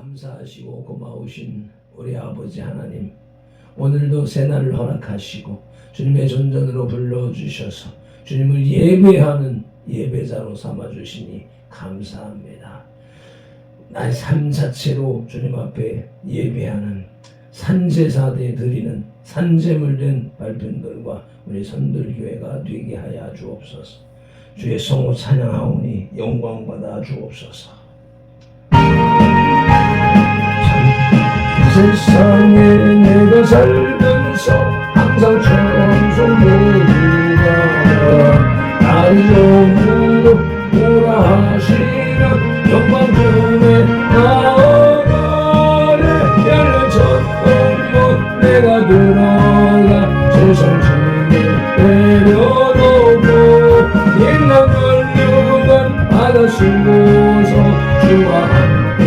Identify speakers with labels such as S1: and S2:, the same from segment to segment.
S1: 감사하시고 고마우신 우리 아버지 하나님, 오늘도 새날을 허락하시고 주님의 전전으로 불러주셔서 주님을 예배하는 예배자로 삼아주시니 감사합니다. 나의 삶 자체로 주님 앞에 예배하는 산제사대 드리는 산제물된 발편들과 우리 선들교회가 되게 하여 주옵소서. 주의 성호 찬양하오니 영광받아 주옵소서. 세상에 내가 살면서 항상 천성부가 나를 영으로 오라 하시는 영광중에 나아가래. 열린 천국문 내가 들어가 세상 중에 내려놓고 인간 권력은 받아쓰고서 주와 함께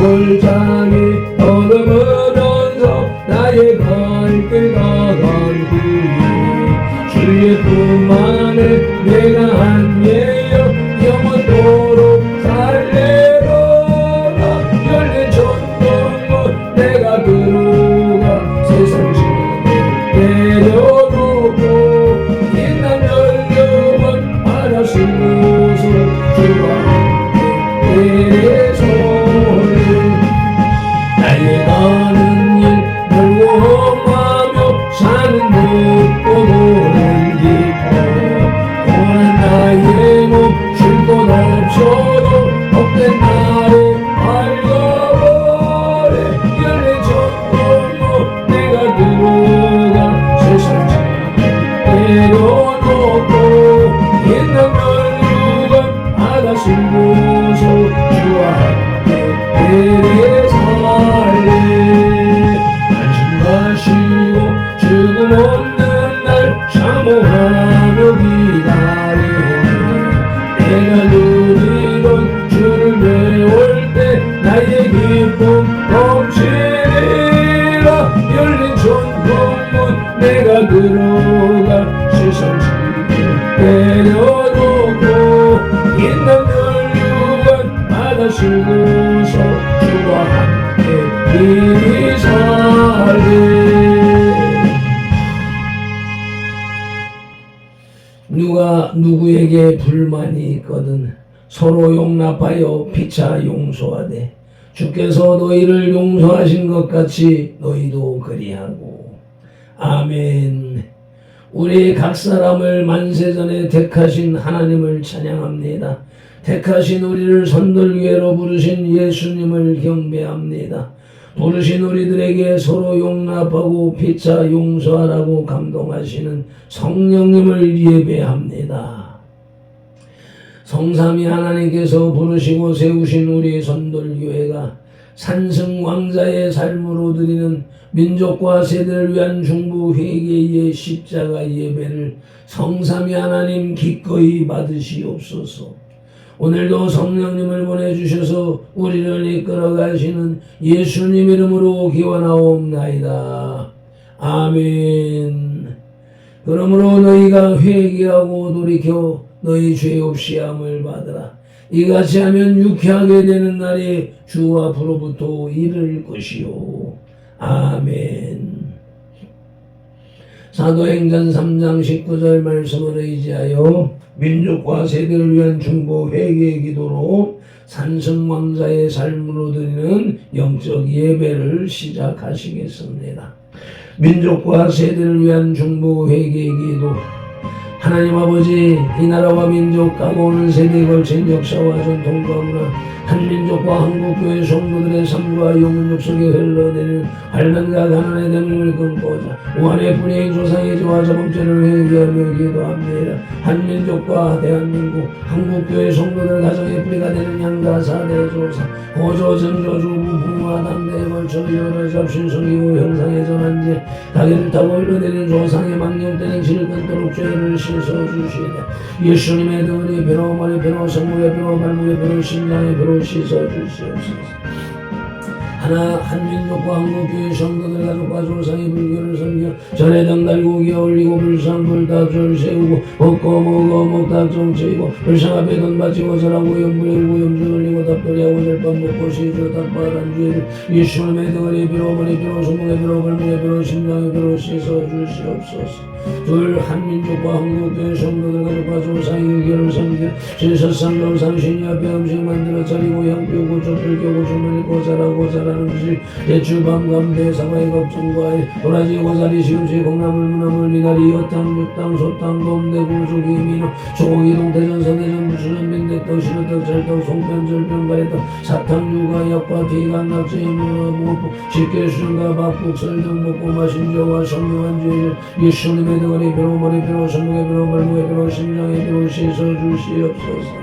S1: 골짜기 걸어보면서 나의 발길 나가기 주의 품 안에 내가 한예여 영원토록 살래로라. 열린 천국문 내가 들어가 세상 중에 내려놓고 인간 열려만 받아쓰고서 주와 함께 나의 가는 일 멀고하며 사는 것도 모른 기뻐 고난 나의 몸 쉴 곳 없어도 복된 날에 밝아버려. 열린 천국문 내가 들어가 세상 중에 내려놓고 옛날 멸류관 바다 쓸고서 주와 함께 안심하시고 죽음 없는 날 사모하며 기다리네. 내가 누리던 주를 배울 때 나의 기쁨 넘치리라. 열린 천국문 내가 들어가 세상 중에 내려놓고 옛날 멸류관 바다 쓸고서 주와 함께 이리 살리. 누가 누구에게 불만이 있거든 서로 용납하여 피차 용서하되 주께서 너희를 용서하신 것 같이 너희도 그리하고. 아멘. 우리 각 사람을 만세전에 택하신 하나님을 찬양합니다. 택하신 우리를 선돌교회로 부르신 예수님을 경배합니다. 부르신 우리들에게 서로 용납하고 피차 용서하라고 감동하시는 성령님을 예배합니다. 성삼위 하나님께서 부르시고 세우신 우리 선돌교회가 산승왕자의 삶으로 드리는 민족과 세대를 위한 중부 회개의 십자가 예배를 성삼위 하나님 기꺼이 받으시옵소서. 오늘도 성령님을 보내주셔서 우리를 이끌어 가시는 예수님 이름으로 기원하옵나이다. 아멘. 그러므로 너희가 회개하고 돌이켜 너희 죄 없이 함을 받으라. 이같이 하면 유쾌하게 되는 날이 주 앞으로부터 이를 것이요. 아멘. 사도행전 3장 19절 말씀을 의지하여 민족과 세대를 위한 중보 회개의 기도로 산승왕자의 삶으로 드리는 영적 예배를 시작하시겠습니다. 민족과 세대를 위한 중보 회개의 기도. 하나님 아버지, 이 나라와 민족 가고 오는 세대에 걸친 역사와 전통과 문화, 한민족과 한국교회 성도들의 삶과 영혼력 속에 흘러내리는 환난과 가난의 대문을 끊고자 무한의 불의의 조상의 죄와 자범죄를 회개하며 기도합니다. 한민족과 대한민국 한국교회 성도들 가정의 뿌리가 되는 양가 사대 조상 고조 정조주 부부와 당대에 걸쳐 여러 잡신성이고 형상의 전한제 가게를 타고 흘러내리는 조상의 망령되는 질을 끊도록 죄를 씻어주시되 예수님의 등의 변호 머리 변호 성목의 변호 발목의 변호 심장의 변호 씻어주시옵소서. 하나 한민족과 한국교회 성도들 가족과 조상의 불교를 섬겨 전해당 달고 기어 올리고 불상불 닭절 세우고 먹고 먹어 먹닭정 채이고 불상 앞에 돈 바치고 절하고 염불하고 염주 올리고 답돌이하고 절밥 먹고 시주 닭발 안주에 예수님의 덩어리 비로 머리 비로 손목에 비로 발목에 비로 심장에 비로 씻어 주시옵소서. 둘 한민족과 한국교회 성도들 가족과 조상의 의견을 섬겨 제사상로 상신이 앞에 음식 만들어 차리고 향표고 촛불 주머니 고사라고 자라는 음식 대추 밤감대 사과의 걱정과의 도라지 고사리 시금치 콩나물 무나물 미나리 여탕 육탕 소탕 돔대구 조기 민어 소고기 동태전 서대전 무수전 빈대떡 신어떡 찰떡 송편 절편 가래떡 사탕 유과 약과 기간 낙지 문어 무국 식혜 수정과 밥국 설등 먹고 마신 저와 성묘한 죄를 예수님의 덩어리 비로 머리 비로 손목에 비로 발목에 비로 심장에 비로 씻어 주시옵소서.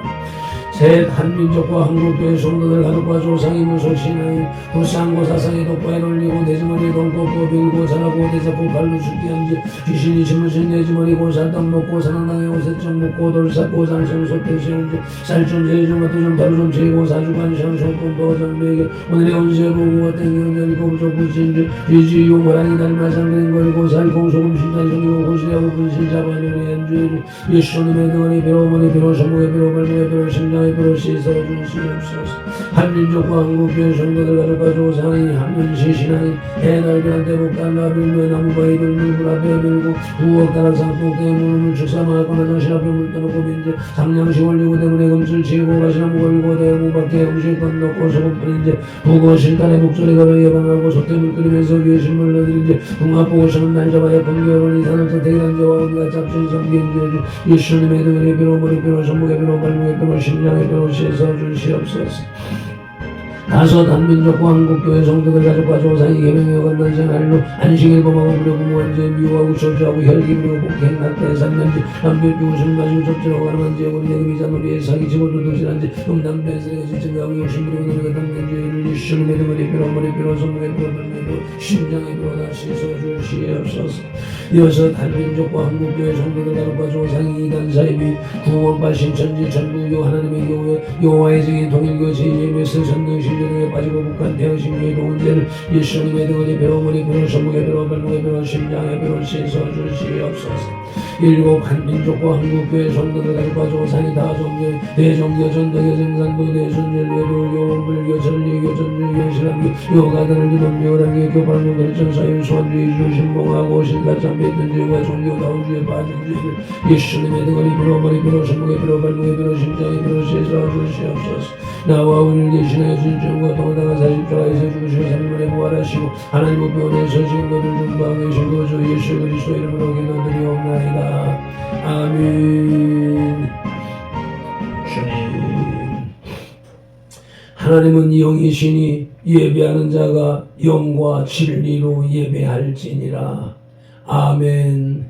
S1: 셋 한민족과 한국교회 성도들 가족과 조상의 무속신앙이 불상고 사상의 독과에 놀리고 대주머니 돈 꽂고 빌고 자라고 대잡고 갈로 죽기한지 귀신이 심으신 대주머니 고살떡 먹고 사랑당에 오세정 먹고 돌삭고 장생 속된 세운지 살좀 제좀 맛도 좀 다루 좀 재고 사주관 샹송권 도장 매겨 오늘의 온세 보고가 땡겨면 고부족 부친지 위지 용호랑이 달마상 걸고 살고 소금 신탄 성이고 고시하고 분신 잡아내는 연주에 예수님의 덩어리 비로 머리 비로 손목에 비로 발목에 비로 심장에 비로 씻어 주시옵소서. 한민족과 한국교회 성도들 가족과 조상이 한민시 신앙이 해달변한 대복달 나빌로에 나무바위를 물불 앞에 밀고 부엌 따라 상통대에 물을 축사마하거나 정신 앞에 물 떠놓고 민재 상냥시 올리고 대문에 금술 치고 가시나무 걸고 대문 밖에 음식권 넣고 소금 뿌린재 부고 실탄에 목소리 걸어 예방하고 솥대물 끓이면서 귀에 신물 넣어드린재 궁합보고 시는 날 잡아야 번개어버니 산업 선택이란 자와 우리가 잡신 섬기인 주 예수님의 등을 비로 머리 비로 손목에 비로 발목에 비로 심장에 비로 씻어 주시옵소서. 다섯 한민족과 한국교회 성도들 가족과 조상이 계명하여 건넌 생활로 안식일 범하고 무료고 무한제 미워하고 소주하고 혈기 그리고 복행 낙태 산면지 남별비 웃음 마시고 접지하고 가능한 지역으로 내금이자 놀이에 사기치고 도둑질한지 음담배에서 지증하고 욕심 부리고 노래가 담는 죄를 예수님의 등머리 비로 머리 비로 손목에 비로 발목에 비로 심장에 비로 다 씻어 주시옵소서. 여섯 한민족과 한국교회 성도들 가족과 조상이 이단 사이비 구원과 신천지 전부요 하나님의 교회 여호와의 증인 통일교 제2의 설선능신 에 빠지고 북한 태양신교의 동원제를 예수님의 등어리 비로 머리 비로 손목에 비로 발목에 비로 심장에 비로 씻어 주시옵소서. 일곱 한민족과 한국교회 성도들 가족과 조상이 다 종교 대종교 전도교 생산도 대순절 외도교 불교 전리교 전주교 신앙교 요가단을 주는 묘랑교 교발문 결정 사유 소환주의 주신봉하고 신가참 뱉은 죄와 종교다운 죄에 빠진 죄를 예수님의 등어리 비로 머리 비로 손목에 비로 발목에 비로 심장에 비로 씻어 주시옵소서. 나와 오늘 계시나요 진정과 동하다가 40조라에서 죽으시고 3일만에 부활하시고 하나님 우편에서 지금 너를 중보하고 계신 거주 예수 그리스도 이름으로 기도드리옵나이다. 아멘. 주님 하나님은 영이시니 예배하는 자가 영과 진리로 예배할지니라. 아멘.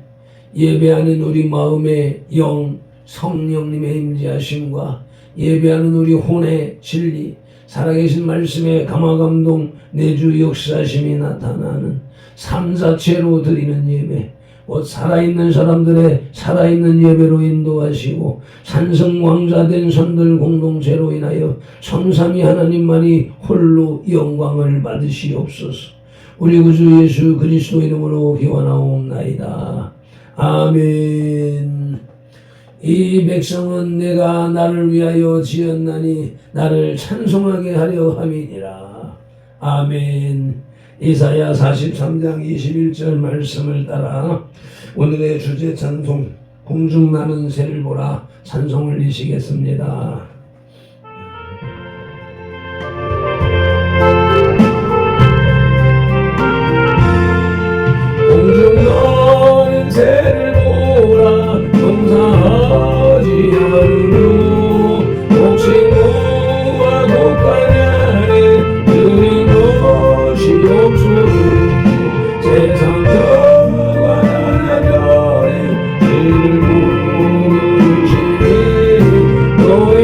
S1: 예배하는 우리 마음의 영 성령님의 임재하심과 예배하는 우리 혼의 진리 살아계신 말씀의 감화감동 내주 역사심이 나타나는 삶 자체로 드리는 예배 곧 살아있는 사람들의 살아있는 예배로 인도하시고 산성왕자된 선들 공동체로 인하여 성삼위 하나님만이 홀로 영광을 받으시옵소서. 우리 구주 예수 그리스도 이름으로 기원하옵나이다. 아멘. 이 백성은 내가 나를 위하여 지었나니 나를 찬송하게 하려 함이니라. 아멘. 이사야 43장 21절 말씀을 따라 오늘의 주제 찬송 공중 나는 새를 보라 찬송을 이시겠습니다. 공중 나는 새를 보라 농사하지 않으며 독식무와 곡간에 드린 것이 없으니 세상 저와 나라별에 길을 부르시니 너희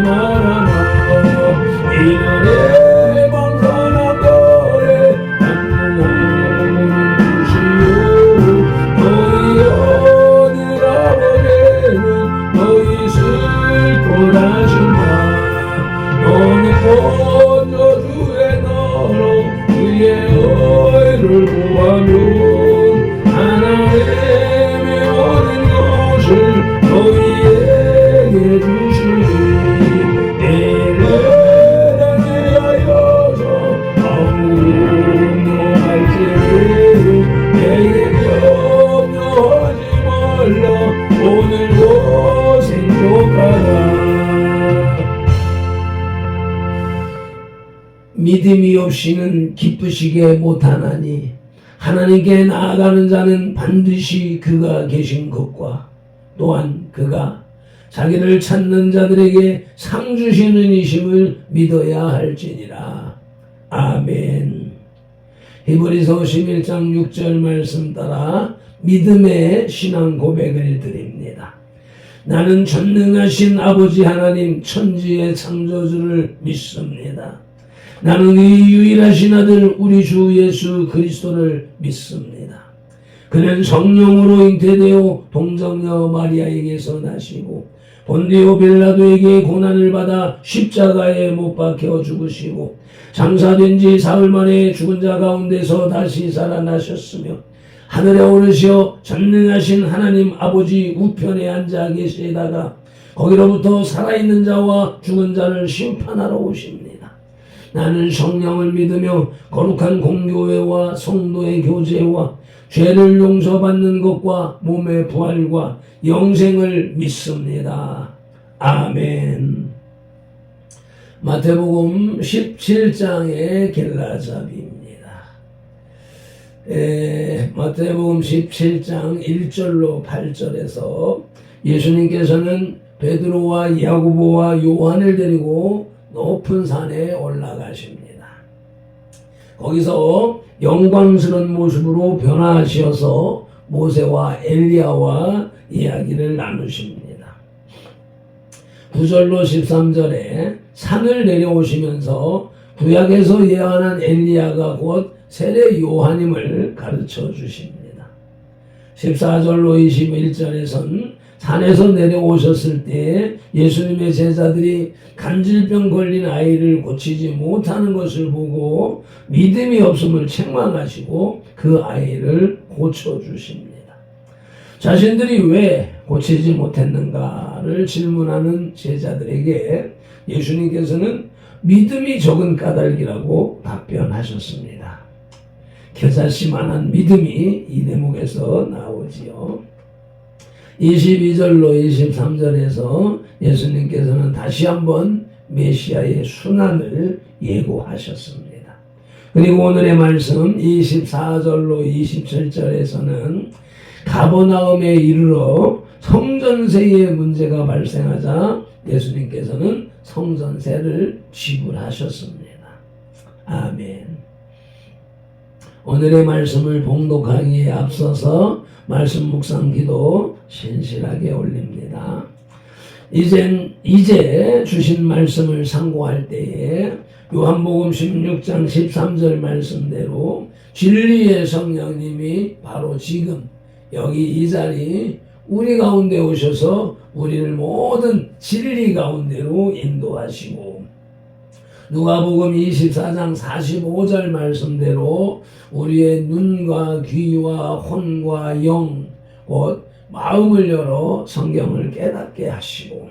S1: 말아라. 이날의 방산한 별에 난무하는 주시오. 너희 어느 아버지는 너희 슬픈 하신다. 너는 먼저 주의 너로 그의 의를 구하면 하나님의 모든 것을 너희에게 주시니 내가 대하여서 아무명할지니 내게 염려하지 말라. 오늘도 생존하라. 믿음이 없이는 기쁘시게 못하나니 하나님께 나아가는 자는 반드시 그가 계신 것과 또한 그가 자기를 찾는 자들에게 상 주시는 이심을 믿어야 할지니라. 아멘. 히브리서 11장 6절 말씀 따라 믿음의 신앙 고백을 드립니다. 나는 전능하신 아버지 하나님 천지의 창조주를 믿습니다. 나는 이 유일하신 아들 우리 주 예수 그리스도를 믿습니다. 그는 성령으로 잉태되어 동정녀 마리아에게서 나시고 본디오 빌라도에게 고난을 받아 십자가에 못 박혀 죽으시고 장사된 지 사흘 만에 죽은 자 가운데서 다시 살아나셨으며 하늘에 오르시어 전능하신 하나님 아버지 우편에 앉아 계시다가 거기로부터 살아있는 자와 죽은 자를 심판하러 오십니다. 나는 성령을 믿으며 거룩한 공교회와 성도의 교제와 죄를 용서받는 것과 몸의 부활과 영생을 믿습니다. 아멘. 마태복음 17장의 겔라잡이입니다. 마태복음 17장 1절로 8절에서 예수님께서는 베드로와 야고보와 요한을 데리고 높은 산에 올라가십니다. 거기서 영광스러운 모습으로 변화하셔서 모세와 엘리야와 이야기를 나누십니다. 9절로 13절에 산을 내려오시면서 구약에서 예언한 엘리야가 곧 세례 요한임을 가르쳐 주십니다. 14절로 21절에선 산에서 내려오셨을 때 예수님의 제자들이 간질병 걸린 아이를 고치지 못하는 것을 보고 믿음이 없음을 책망하시고 그 아이를 고쳐주십니다. 자신들이 왜 고치지 못했는가를 질문하는 제자들에게 예수님께서는 믿음이 적은 까닭이라고 답변하셨습니다. 겨자씨만한 믿음이 이 대목에서 나오지요. 22절로 23절에서 예수님께서는 다시 한번 메시아의 순환을 예고하셨습니다. 그리고 오늘의 말씀 24절로 27절에서는 가버나움에 이르러 성전세의 문제가 발생하자 예수님께서는 성전세를 지불하셨습니다. 아멘. 오늘의 말씀을 봉독하기에 앞서서 말씀 묵상 기도 신실하게 올립니다. 이제 주신 말씀을 상고할 때에 요한복음 16장 13절 말씀대로 진리의 성령님이 바로 지금 여기 이 자리 우리 가운데 오셔서 우리를 모든 진리 가운데로 인도하시고 누가복음 24장 45절 말씀대로 우리의 눈과 귀와 혼과 영, 곧 마음을 열어 성경을 깨닫게 하시고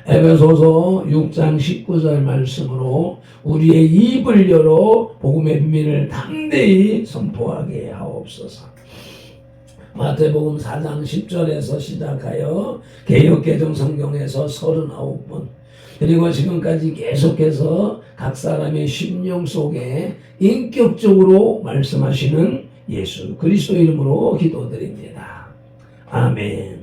S1: 에베소서 6장 19절 말씀으로 우리의 입을 열어 복음의 비밀을 담대히 선포하게 하옵소서. 마태복음 4장 10절에서 시작하여 개역개정 성경에서 39번 그리고 지금까지 계속해서 각 사람의 심령 속에 인격적으로 말씀하시는 예수 그리스도 이름으로 기도드립니다. 아멘.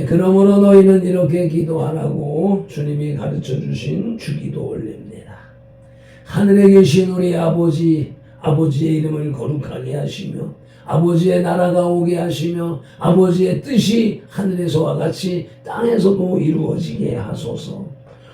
S1: 그러므로 너희는 이렇게 기도하라고 주님이 가르쳐 주신 주기도 올립니다. 하늘에 계신 우리 아버지의 이름을 거룩하게 하시며 아버지의 나라가 오게 하시며 아버지의 뜻이 하늘에서와 같이 땅에서도 이루어지게 하소서.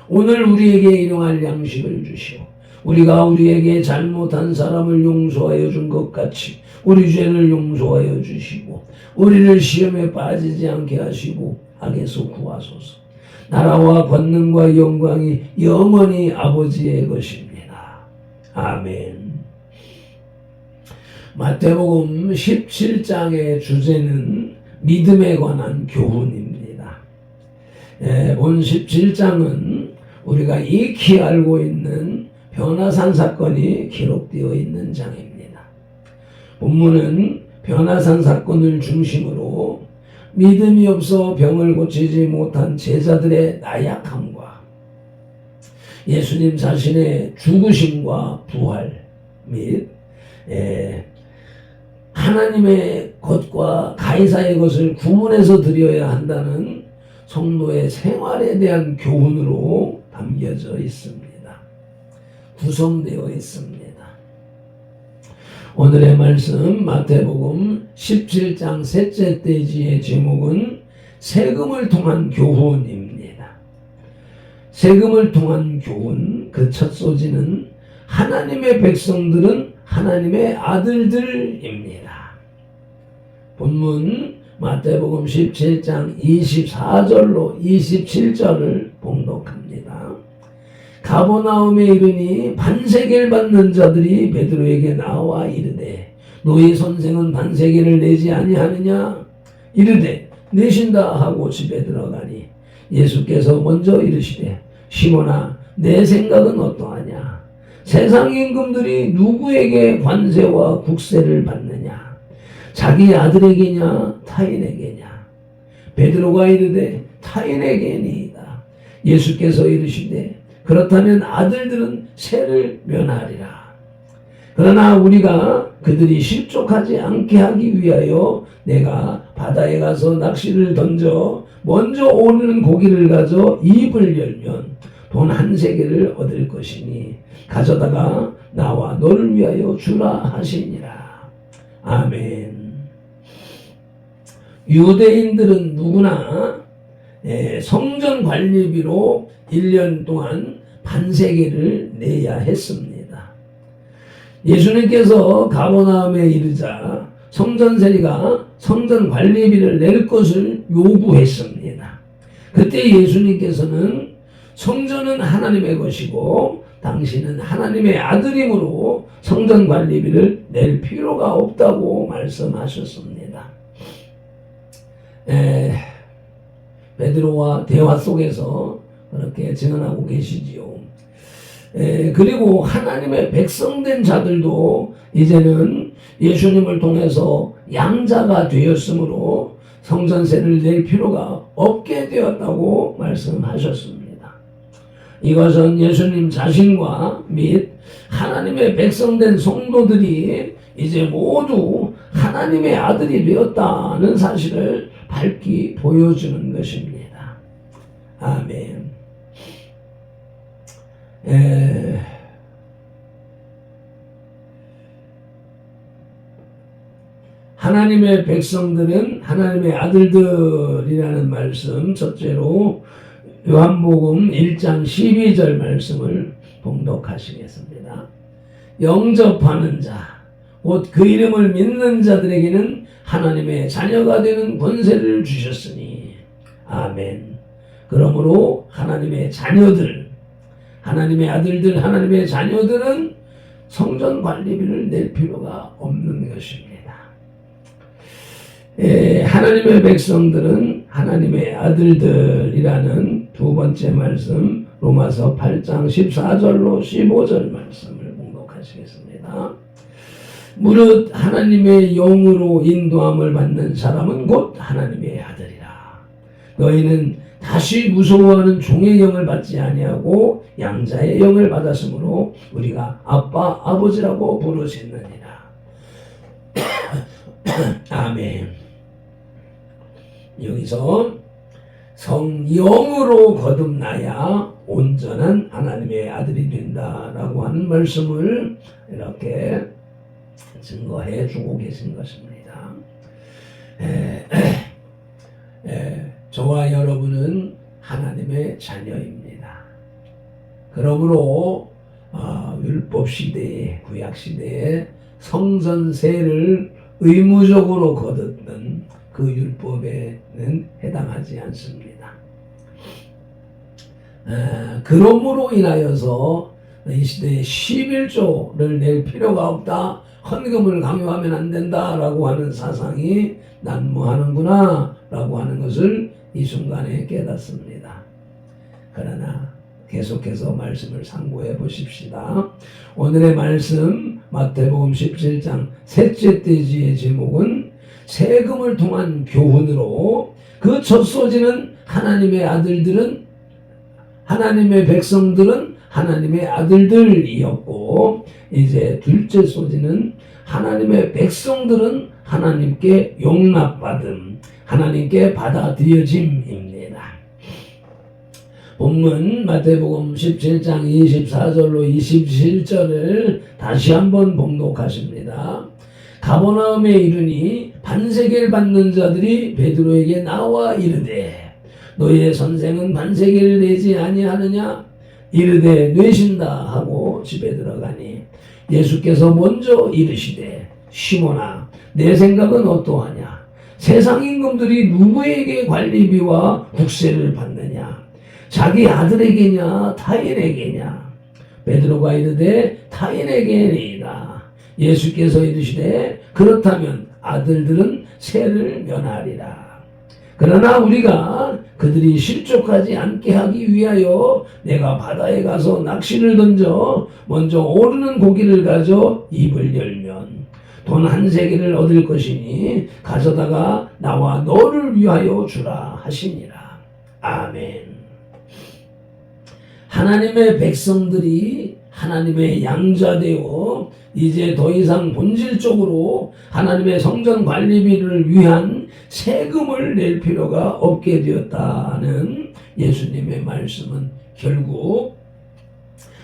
S1: 오늘 우리에게 일용할 양식을 주시오. 우리가 우리에게 잘못한 사람을 용서하여 준 것 같이 우리 죄를 용서하여 주시고 우리를 시험에 빠지지 않게 하시고 악에서 구하소서. 나라와 권능과 영광이 영원히 아버지의 것입니다. 아멘. 마태복음 17장의 주제는 믿음에 관한 교훈입니다. 본 17장은 우리가 익히 알고 있는 변화산 사건이 기록되어 있는 장입니다. 본문은 변화산 사건을 중심으로 믿음이 없어 병을 고치지 못한 제자들의 나약함과 예수님 자신의 죽으심과 부활 및 하나님의 것과 가이사의 것을 구분해서 드려야 한다는 성도의 생활에 대한 교훈으로 담겨져 있습니다. 구성되어 있습니다. 오늘의 말씀 마태복음 17장 셋째 대지의 제목은 세금을 통한 교훈입니다. 세금을 통한 교훈, 그 첫 소지는 하나님의 백성들은 하나님의 아들들입니다. 본문 마태복음 17장 24절로 27절을 봉독합니다. 가버나움에 이르니 반세겔 받는 자들이 베드로에게 나와 이르되 너희 선생은 반세겔을 내지 아니하느냐? 이르되 내신다 하고 집에 들어가니 예수께서 먼저 이르시되 시몬아 내 생각은 어떠하냐? 세상 임금들이 누구에게 관세와 국세를 받느냐? 자기 아들에게냐 타인에게냐? 베드로가 이르되 타인에게니이다. 예수께서 이르시되 그렇다면 아들들은 세를 면하리라. 그러나 우리가 그들이 실족하지 않게 하기 위하여 내가 바다에 가서 낚시를 던져 먼저 오르는 고기를 가져 입을 열면 돈 한 세겔을 얻을 것이니 가져다가 나와 너를 위하여 주라 하시니라. 아멘. 유대인들은 누구나 성전 관리비로 1년 동안 반세겔을 내야 했습니다. 예수님께서 가버나움에 이르자 성전 세리가 성전 관리비를 낼 것을 요구했습니다. 그때 예수님께서는 성전은 하나님의 것이고 당신은 하나님의 아들이므로 성전 관리비를 낼 필요가 없다고 말씀하셨습니다. 베드로와 대화 속에서 그렇게 증언하고 계시지요. 그리고 하나님의 백성된 자들도 이제는 예수님을 통해서 양자가 되었으므로 성전세를 낼 필요가 없게 되었다고 말씀하셨습니다. 이것은 예수님 자신과 및 하나님의 백성된 성도들이 이제 모두 하나님의 아들이 되었다는 사실을 밝히 보여주는 것입니다. 아멘. 하나님의 백성들은 하나님의 아들들이라는 말씀, 첫째로 요한복음 1장 12절 말씀을 봉독하시겠습니다. 영접하는 자, 곧 그 이름을 믿는 자들에게는 하나님의 자녀가 되는 권세를 주셨으니 아멘. 그러므로 하나님의 자녀들, 하나님의 아들들, 하나님의 자녀들은 성전 관리비를 낼 필요가 없는 것입니다. 하나님의 백성들은 하나님의 아들들이라는 두 번째 말씀, 로마서 8장 14절로 15절 말씀을 봉독하시겠습니다. 무릇 하나님의 영으로 인도함을 받는 사람은 곧 하나님의 아들이라. 너희는 다시 무서워하는 종의 영을 받지 아니하고 양자의 영을 받았으므로 우리가 아빠 아버지라고 부르짖느니라. 아멘. 여기서 성령으로 거듭나야 온전한 하나님의 아들이 된다라고 하는 말씀을 이렇게 증거해 주고 계신 것입니다. 저와 여러분은 하나님의 자녀입니다. 그러므로 율법 시대에, 구약 시대에 성전세를 의무적으로 거뒀던 그 율법에는 해당하지 않습니다. 그러므로 인하여서 이 시대에 11조를 낼 필요가 없다, 헌금을 강요하면 안 된다라고 하는 사상이 난무하는구나 라고 하는 것을 이 순간에 깨닫습니다. 그러나 계속해서 말씀을 상고해 보십시다. 오늘의 말씀 마태복음 17장 셋째 돼지의 제목은 세금을 통한 교훈으로, 그 첫 소지는 하나님의 아들들은, 하나님의 백성들은 하나님의 아들들이었고, 이제 둘째 소지는 하나님의 백성들은 하나님께 용납받음, 하나님께 받아들여짐입니다. 본문 마태복음 17장 24절로 27절을 다시 한번 봉독하십니다. 가버나움에 이르니 반세겔 받는 자들이 베드로에게 나와 이르되 너희의 선생은 반세겔을 내지 아니하느냐? 이르되 뇌신다 하고 집에 들어가니 예수께서 먼저 이르시되 시몬아, 내 생각은 어떠하냐? 세상 임금들이 누구에게 관리비와 국세를 받느냐? 자기 아들에게냐 타인에게냐? 베드로가 이르되 타인에게니이다. 예수께서 이르시되 그렇다면 아들들은 세를 면하리라. 그러나 우리가 그들이 실족하지 않게 하기 위하여 내가 바다에 가서 낚시를 던져 먼저 오르는 고기를 가져 입을 열면 돈 한 세겔을 얻을 것이니 가져다가 나와 너를 위하여 주라 하시니라. 아멘. 하나님의 백성들이 하나님의 양자되어 이제 더 이상 본질적으로 하나님의 성전 관리비를 위한 세금을 낼 필요가 없게 되었다는 예수님의 말씀은 결국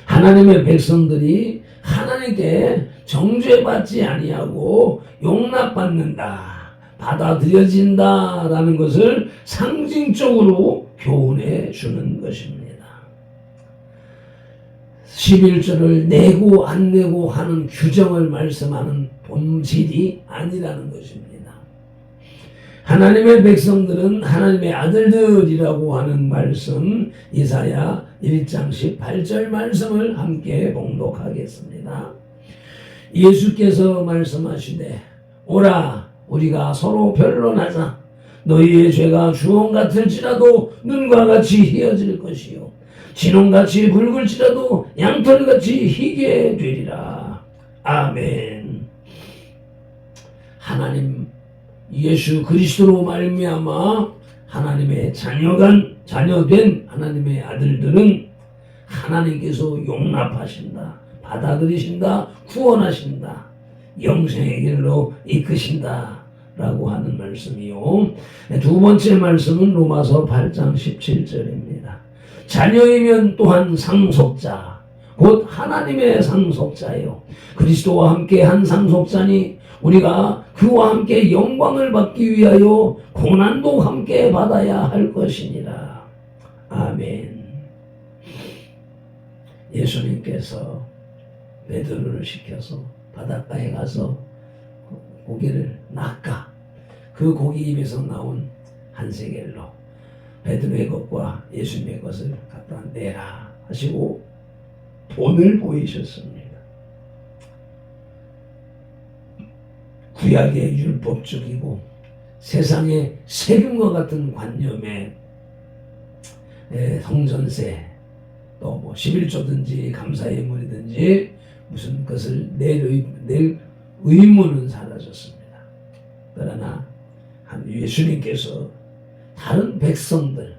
S1: 하나님의 백성들이 하나님께 정죄받지 아니하고 용납받는다, 받아들여진다라는 것을 상징적으로 교훈해 주는 것입니다. 11조를 내고 안 내고 하는 규정을 말씀하는 본질이 아니라는 것입니다. 하나님의 백성들은 하나님의 아들들이라고 하는 말씀, 이사야 1장 18절 말씀을 함께 봉독하겠습니다. 예수께서 말씀하시되 오라 우리가 서로 변론하자. 너희의 죄가 주홍 같을지라도 눈과 같이 희어질 것이요 진홍같이 붉을지라도 양털같이 희게 되리라. 아멘. 하나님 예수 그리스도로 말미암아 하나님의 자녀된 하나님의 아들들은 하나님께서 용납하신다, 받아들이신다, 구원하신다, 영생의 길로 이끄신다 라고 하는 말씀이요. 두 번째 말씀은 로마서 8장 17절입니다. 자녀이면 또한 상속자, 곧 하나님의 상속자요 그리스도와 함께 한 상속자니 우리가 그와 함께 영광을 받기 위하여 고난도 함께 받아야 할 것이니라. 아멘. 예수님께서 베드로를 시켜서 바닷가에 가서 고기를 낚아 그 고기 입에서 나온 한 세겔로 베드로의 것과 예수님의 것을 갖다 내라 하시고 돈을 보이셨습니다. 구약의 율법적이고 세상의 세금과 같은 관념에 성전세 또 뭐 11조든지 감사예물이든지 무슨 것을 낼 의무는 사라졌습니다. 그러나 예수님께서 다른 백성들,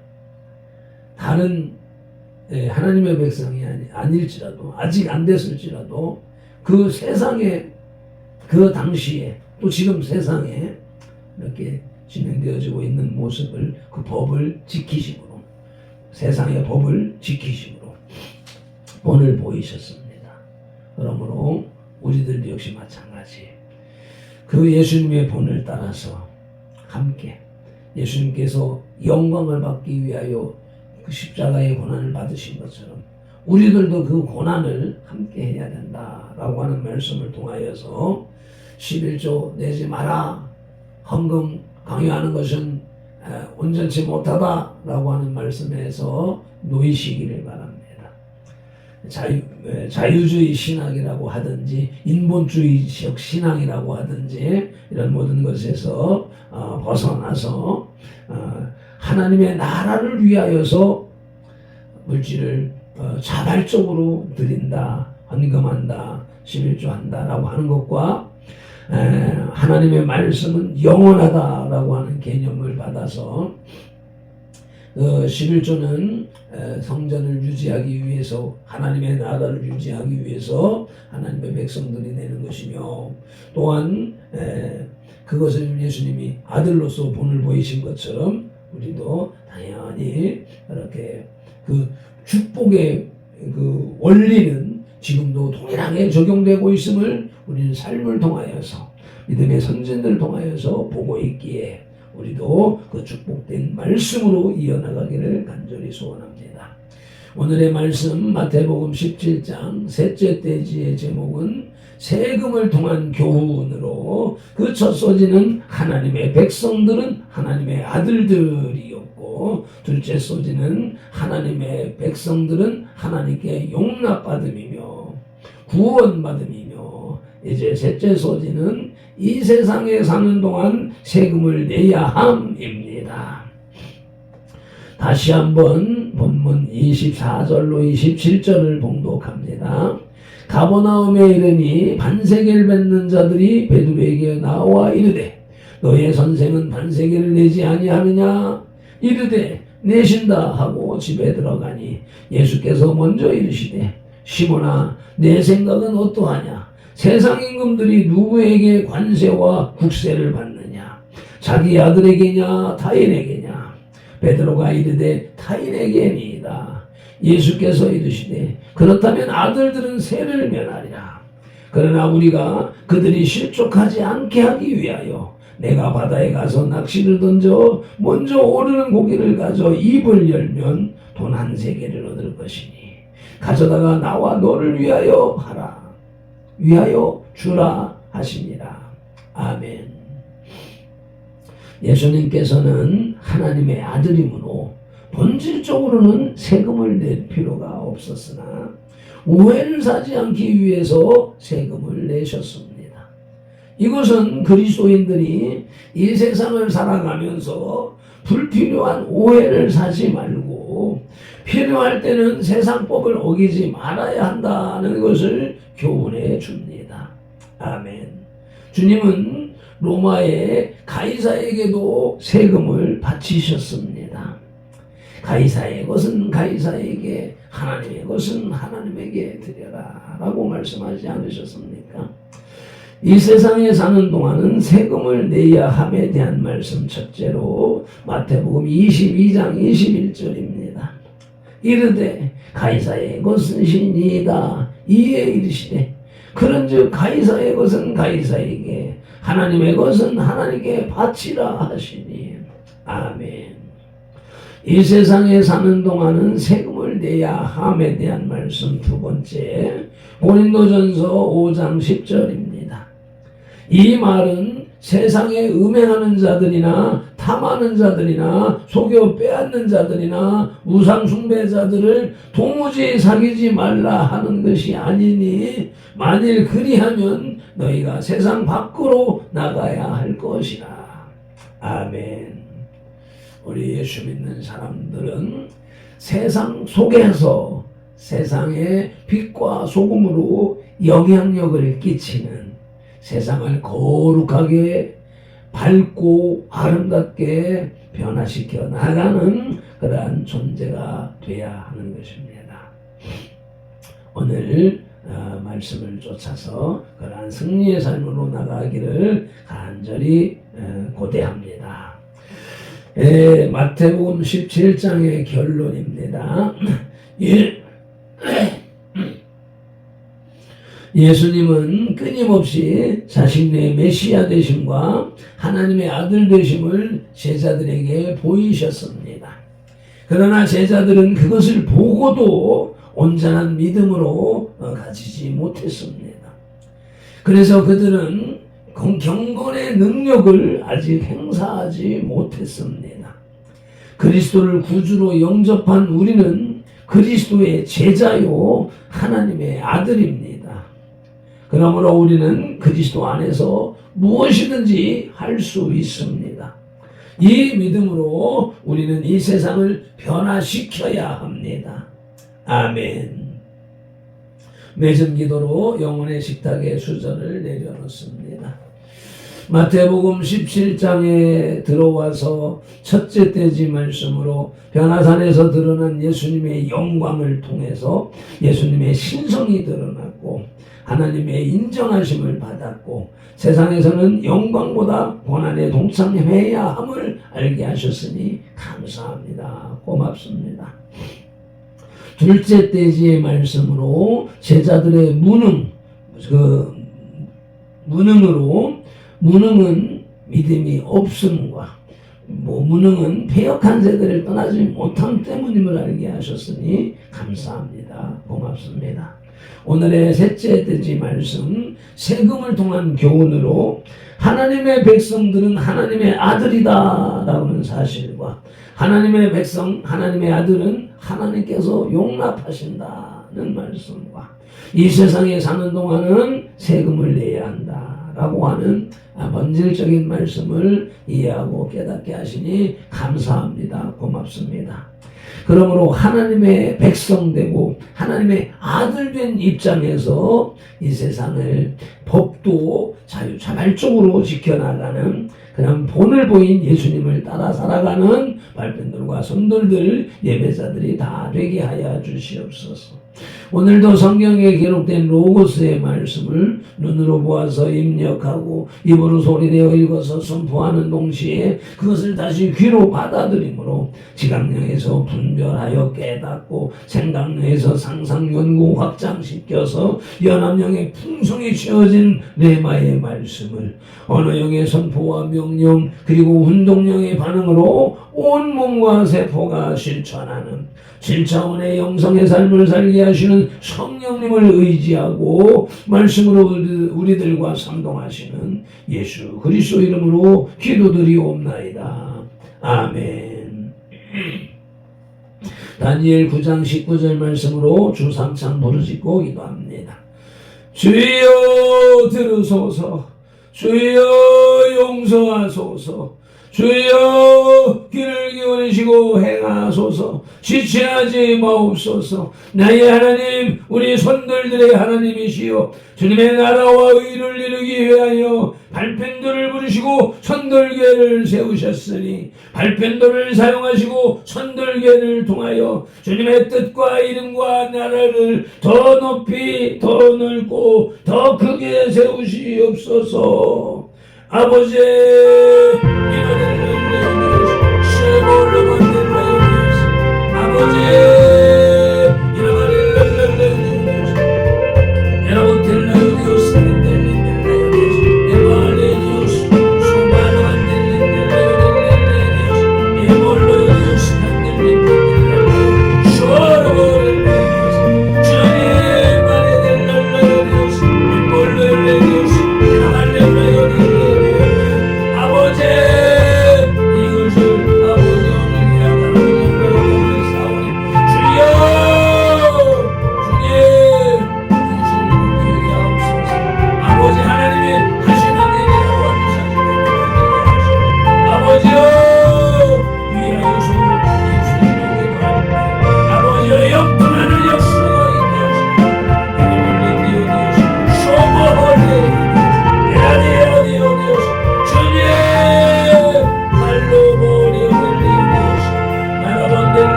S1: 다른 하나님의 백성이 아닐지라도 아직 안 됐을지라도 그 세상에 그 당시에 또 지금 세상에 이렇게 진행되어지고 있는 모습을 그 법을 지키심으로 세상의 법을 지키심으로 본을 보이셨습니다. 그러므로 우리들도 역시 마찬가지 그 예수님의 본을 따라서 함께 예수님께서 영광을 받기 위하여 그 십자가의 고난을 받으신 것처럼 우리들도 그 고난을 함께 해야 된다라고 하는 말씀을 통하여서 11조 내지 마라, 헌금 강요하는 것은 온전치 못하다라고 하는 말씀에서 놓이시기를 바랍니다. 자유주의 신학이라고 하든지 인본주의적 신앙이라고 하든지 이런 모든 것에서 벗어나서 하나님의 나라를 위하여서 물질을 자발적으로 드린다, 헌금한다, 11조 한다라고 하는 것과 하나님의 말씀은 영원하다라고 하는 개념을 받아서 11조는 성전을 유지하기 위해서, 하나님의 나라를 유지하기 위해서 하나님의 백성들이 내는 것이며, 또한 그것을 예수님이 아들로서 본을 보이신 것처럼 우리도 당연히 이렇게 그 축복의 그 원리는 지금도 동일하게 적용되고 있음을 우리는 삶을 통하여서, 믿음의 선진들을 통하여서 보고 있기에 우리도 그 축복된 말씀으로 이어나가기를 간절히 소원합니다. 오늘의 말씀 마태복음 17장 셋째 돼지의 제목은 세금을 통한 교훈으로, 그 첫 소지는 하나님의 백성들은 하나님의 아들들이었고, 둘째 소지는 하나님의 백성들은 하나님께 용납받음이며 구원받음이며, 이제 셋째 소지는 이 세상에 사는 동안 세금을 내야 함입니다. 다시 한번 본문 24절로 27절을 봉독합니다. 가버나움에 이르니 반세계를 뱉는 자들이 베드로에게 나와 이르되 너의 선생은 반세계를 내지 아니하느냐? 이르되 내신다 하고 집에 들어가니 예수께서 먼저 이르시되 시몬아 내 생각은 어떠하냐? 세상 임금들이 누구에게 관세와 국세를 받느냐? 자기 아들에게냐 타인에게냐? 베드로가 이르되 타인에게니이다. 예수께서 이르시되 그렇다면 아들들은 세를 면하리라. 그러나 우리가 그들이 실족하지 않게 하기 위하여 내가 바다에 가서 낚시를 던져 먼저 오르는 고기를 가져 입을 열면 돈 한 세계를 얻을 것이니 가져다가 나와 너를 위하여 하라. 위하여 주라 하시니라. 아멘. 예수님께서는 하나님의 아들이므로 본질적으로는 세금을 낼 필요가 없었으나 오해를 사지 않기 위해서 세금을 내셨습니다. 이것은 그리스도인들이 이 세상을 살아가면서 불필요한 오해를 사지 말고 필요할 때는 세상법을 어기지 말아야 한다는 것을 교훈해 줍니다. 아멘. 주님은 로마의 가이사에게도 세금을 바치셨습니다. 가이사의 것은 가이사에게, 하나님의 것은 하나님에게 드려라 라고 말씀하지 않으셨습니까? 이 세상에 사는 동안은 세금을 내야 함에 대한 말씀, 첫째로 마태복음 22장 21절입니다. 이르되 가이사의 것은 신이다. 이에 이르시되 그런즉 가이사의 것은 가이사에게, 하나님의 것은 하나님께 바치라 하시니. 아멘. 이 세상에 사는 동안은 세금을 내야 함에 대한 말씀, 두 번째 고린도전서 5장 10절입니다. 이 말은 세상에 음행하는 자들이나 탐하는 자들이나 속여 빼앗는 자들이나 우상 숭배자들을 도무지 사귀지 말라 하는 것이 아니니 만일 그리하면 너희가 세상 밖으로 나가야 할 것이라. 아멘. 우리 예수 믿는 사람들은 세상 속에서 세상의 빛과 소금으로 영향력을 끼치는, 세상을 거룩하게 밝고 아름답게 변화시켜 나가는 그러한 존재가 되어야 하는 것입니다. 오늘 말씀을 쫓아서 그러한 승리의 삶으로 나가기를 간절히 고대합니다. 마태복음 17장의 결론입니다. 예수님은 끊임없이 자신의 메시아 되심과 하나님의 아들 되심을 제자들에게 보이셨습니다. 그러나 제자들은 그것을 보고도 온전한 믿음으로 가지지 못했습니다. 그래서 그들은 경건의 능력을 아직 행사하지 못했습니다. 그리스도를 구주로 영접한 우리는 그리스도의 제자요 하나님의 아들입니다. 그러므로 우리는 그리스도 안에서 무엇이든지 할 수 있습니다. 이 믿음으로 우리는 이 세상을 변화시켜야 합니다. 아멘. 맺은 기도로 영혼의 식탁에 수저를 내려놓습니다. 마태복음 17장에 들어와서 첫째 떼지 말씀으로 변화산에서 드러난 예수님의 영광을 통해서 예수님의 신성이 드러났고 하나님의 인정하심을 받았고 세상에서는 영광보다 고난에 동참해야 함을 알게 하셨으니 감사합니다. 고맙습니다. 둘째 떼지의 말씀으로 제자들의 무능은 믿음이 없음과 무능은 패역한 세대를 떠나지 못함 때문임을 알게 하셨으니 감사합니다. 고맙습니다. 오늘의 셋째 떼지 말씀 세금을 통한 교훈으로 하나님의 백성들은 하나님의 아들이다 라는 사실과 하나님의 백성, 하나님의 아들은 하나님께서 용납하신다는 말씀과 이 세상에 사는 동안은 세금을 내야 한다라고 하는 본질적인 말씀을 이해하고 깨닫게 하시니 감사합니다. 고맙습니다. 그러므로 하나님의 백성 되고 하나님의 아들 된 입장에서 이 세상을 법도 자발적으로 지켜나가는 그런 본을 보인 예수님을 따라 살아가는 발편들과 성도들 예배자들이 다 되게 하여 주시옵소서. 오늘도 성경에 기록된 로고스의 말씀을 눈으로 보아서 입력하고 입으로 소리내어 읽어서 선포하는 동시에 그것을 다시 귀로 받아들이므로 지각령에서 분별하여 깨닫고 생각령에서 상상 연구 확장시켜서 연합령의 풍성이 채워진 레마의 말씀을 언어령의 선포와 명령 그리고 운동령의 반응으로 온 몸과 세포가 실천하는 7차원의 영성의 삶을 살게 하시는 성령님을 의지하고 말씀으로 우리들과 상동하시는 예수 그리스도 이름으로 기도드리옵나이다. 아멘. 다니엘 9장 19절 말씀으로 주상찬 부르짖고 기도합니다. 주여 들으소서, 주여 용서하소서, 주여 귀를 기울이시고 행하소서. 지체하지 마옵소서. 나의 하나님 우리 손들들의 하나님이시여 주님의 나라와 의를 이루기 위하여 발편도를 부르시고 선돌개를 세우셨으니 발편도를 사용하시고 선돌개를 통하여 주님의 뜻과 이름과 나라를 더 높이 더 넓고 더 크게 세우시옵소서. 아버지 아버지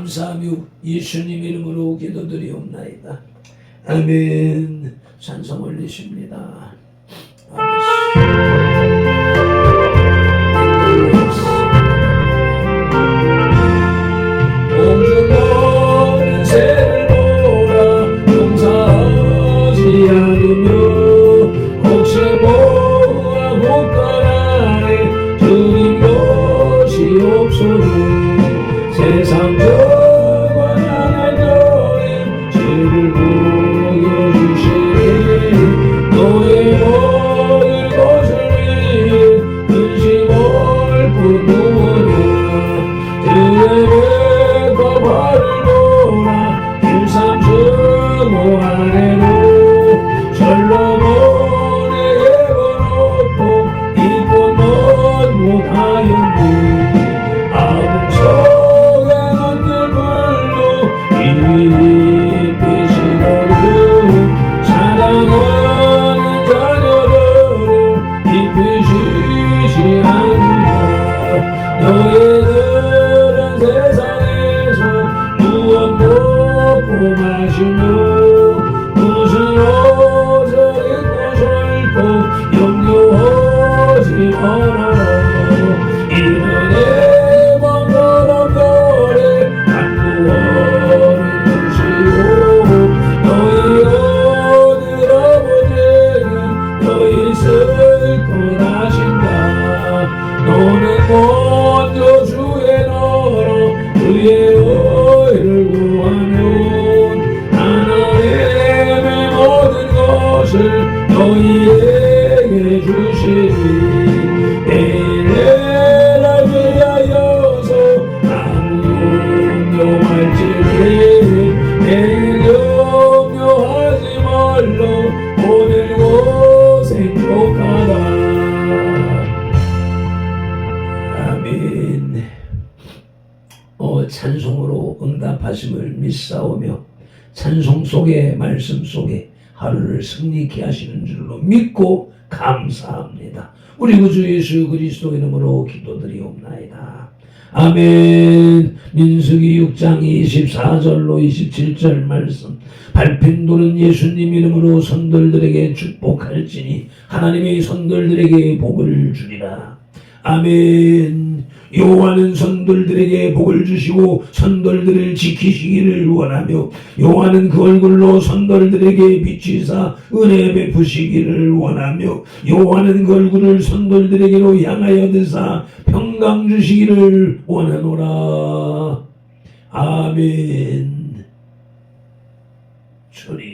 S1: 감사하며 예수님 이름으로 기도드리옵나이다. 아멘. 찬송 올리십니다. 온주머는 새를 보라 용서하지 않으며 혹시 모아 곳간 안에 주님 것이 없어도 세상 저와 하나님의 죄를 보여주시니 너의 모든 것을 위해 근심할 뿐 무엇이야 그의 배가 발을 보라 일삼천오 아래로 솔로몬에게 번호도 이꽃 먼 못하였네 사랑하는 자녀들을 입히시지 않는다. 너희들은 세상에서 무엇 먹고 마시며 무슨 옷을 입고 살고 염려하지 말아라. 이는 애방처럼 거래 안구하는 너는 먼저 주의 너로 그의 의를 구하면 하나님의 모든 것을 너희에게 주시리. 내를 위하여서 아무 염려할지니 내일 염려하지 말로 오늘 곳 행복하다. 찬송으로 응답하심을 믿사오며 찬송 속에 말씀 속에 하루를 승리케 하시는 줄로 믿고 감사합니다. 우리 구주 예수 그리스도 이름으로 기도드리옵나이다. 아멘. 민수기 6장 24절로 27절 말씀 밟힌 돌은 예수님 이름으로 선돌들에게 축복할지니 하나님의 선돌들에게 복을 주리라. 아멘. 여호와는 선돌들에게 복을 주시고 선돌들을 지키시기를 원하며 여호와는 그 얼굴로 선돌들에게 비치사 은혜 베푸시기를 원하며 여호와는 그 얼굴을 선돌들에게로 향하여 드사 평강 주시기를 원하노라. 아멘. 주님